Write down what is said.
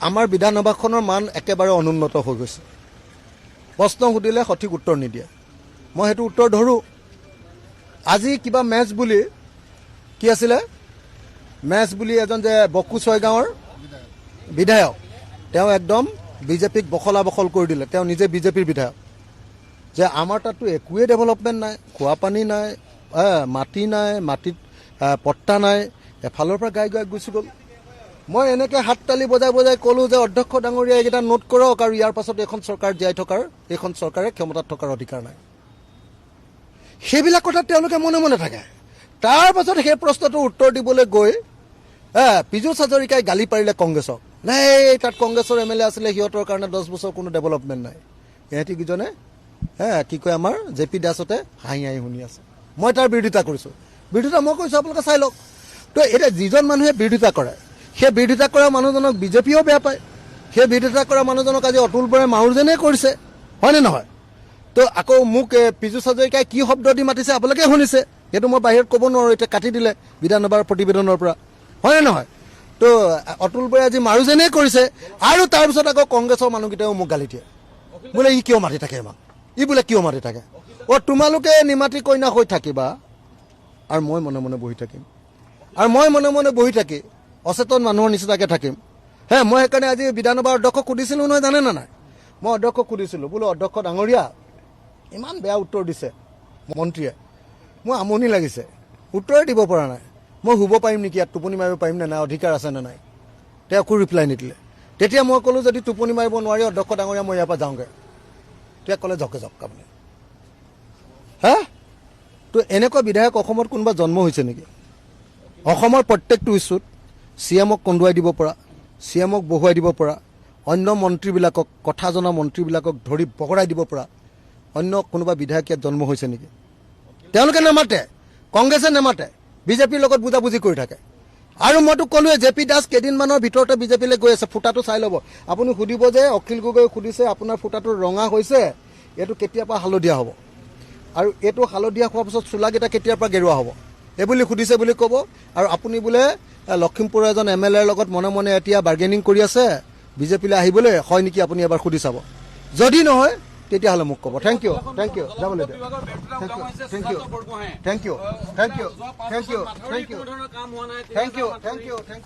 আমাৰ বিধানসভাখনৰ মান একেবাৰে অনুন্নত হৈ গৈছে। প্ৰশ্ন সুধিলে সঠিক উত্তৰ নিদিয়ে। মই সেইটো উত্তৰ ধৰোঁ। আজি কিবা মেচ বুলি কি আছিলে, মেচ বুলি এজন যে বকু ছয়গাঁৱৰ বিধায়ক, তেওঁ একদম বিজেপিক বখলা বখল কৰি দিলে। তেওঁ নিজে বিজেপিৰ বিধায়ক, যে আমাৰ তাততো একোৱেই ডেভেলপমেণ্ট নাই, খোৱা পানী নাই, মাটি নাই, মাটিত পট্টা নাই, এফালৰ পৰা গাই গুচি গ'ল। মই এনেকৈ হাত তালি বজাই বজাই ক'লোঁ যে অধ্যক্ষ ডাঙৰীয়া এইকেইটা নোট কৰক, আৰু ইয়াৰ পাছত এইখন চৰকাৰ জীয়াই থকাৰ, এইখন চৰকাৰে ক্ষমতাত থকাৰ অধিকাৰ নাই। সেইবিলাক কথা তেওঁলোকে মনে মনে থাকে। তাৰ পাছত সেই প্ৰশ্নটোৰ উত্তৰ দিবলৈ গৈ পীযুষ হাজৰিকাই গালি পাৰিলে কংগ্ৰেছক, নাই তাত কংগ্ৰেছৰ MLA আছিলে, সিহঁতৰ কাৰণে 10 বছৰ কোনো ডেভেলপমেণ্ট নাই। ইহঁতি কিজনে কি কয়, আমাৰ JP দাসতে হাঁহি হাঁহি শুনি আছে। মই তাৰ বিৰোধিতা কৰিছোঁ। বিৰোধিতা মই কৈছোঁ, আপোনালোকে চাই লওক। তো এতিয়া যিজন মানুহে বিৰোধিতা কৰে, সেই বিৰোধিতা কৰা মানুহজনক বিজেপিয়েও বেয়া পায়। সেই বিৰোধিতা কৰা মানুহজনক আজি অতুল বৰাই মাউৰ যেনে কৰিছে, হয়নে নহয়? তো আকৌ মোক পীযুষ হাজৰিকাই কি শব্দ দি মাতিছে আপোনালোকে শুনিছে। সেইটো মই বাহিৰত ক'ব নোৱাৰোঁ, এতিয়া কাটি দিলে বিধানসভাৰ প্ৰতিবেদনৰ পৰা, হয়নে নহয়? তো অতুল বৰাই আজি মাৰো যেনে কৰিছে। আৰু তাৰপিছত আকৌ কংগ্ৰেছৰ মানুহকেইটাও মোক গালি দিয়ে, বোলে ই কিয় মাতি থাকে, আমাক ই বোলে কিয় মাতি থাকে। তোমালোকে নিমাতি কইনা হৈ থাকিবা আৰু মই মনে মনে বহি থাকিম, আৰু মই মনে মনে বহি থাকি অচেতন মানুহৰ নিচিনাকৈ থাকিম। মই সেইকাৰণে আজি বিধানসভাৰ অধ্যক্ষক সুধিছিলোঁ নহয়, জানে নে নাই? মই অধ্যক্ষক সুধিছিলোঁ, বোলো অধ্যক্ষ ডাঙৰীয়া, ইমান বেয়া উত্তৰ দিছে মন্ত্ৰীয়ে, মোৰ আমনি লাগিছে, উত্তৰে দিব পৰা নাই। মই শুব পাৰিম নেকি ইয়াত, টোপনি মাৰিব পাৰিম নে নাই, অধিকাৰ আছে নে নাই? তেওঁ একো ৰিপ্লাই নিদিলে। তেতিয়া মই ক'লোঁ, যদি টোপনি মাৰিব নোৱাৰি অধ্যক্ষ ডাঙৰীয়া, মই ইয়াৰ পৰা যাওঁগৈ। তেতিয়া ক'লে জকে জক আপুনি। তো এনেকুৱা বিধায়ক অসমত কোনোবা জন্ম হৈছে নেকি? অসমৰ প্ৰত্যেকটো ইছ্যুত CMক কন্দুৱাই দিব পৰা, CMক বহুৱাই দিব পৰা, অন্য মন্ত্ৰীবিলাকক, কথা জনা মন্ত্ৰীবিলাকক ধৰি বগৰাই দিব পৰা অন্য কোনোবা বিধায়ক ইয়াত জন্ম হৈছে নেকি? তেওঁলোকে নামাতে, কংগ্ৰেছে নামাতে, বিজেপিৰ লগত বুজাবুজি কৰি থাকে। আৰু মইতো ক'লোৱে, JP দাস কেইদিনমানৰ ভিতৰতে বিজেপিলৈ গৈ আছে। ফুটাটো চাই ল'ব আপুনি। সুধিব যে অখিল গগৈ সুধিছে আপোনাৰ ফুটাটো ৰঙা হৈছে, এইটো কেতিয়াৰ পৰা হালধীয়া হ'ব, আৰু এইটো হালধীয়া হোৱাৰ পিছত চোলাকেইটা কেতিয়াৰ পৰা গেৰুৱা হ'ব, এইবুলি সুধিছে বুলি ক'ব। আৰু আপুনি বোলে লখিমপুৰৰ এজন MLAৰ লগত মনে মনে এতিয়া বাৰ্গেনিং কৰি আছে বিজেপিলৈ আহিবলৈ, হয় নেকি আপুনি এবাৰ সুধি চাব। যদি নহয় তেতিয়াহ'লে মোক ক'ব। থেংক ইউ, থেংক ইউ, যাবলৈ দিয়ক। Thank you, thank you, thank you, thank you, thank you, thank you, thank you, thank you, thank U.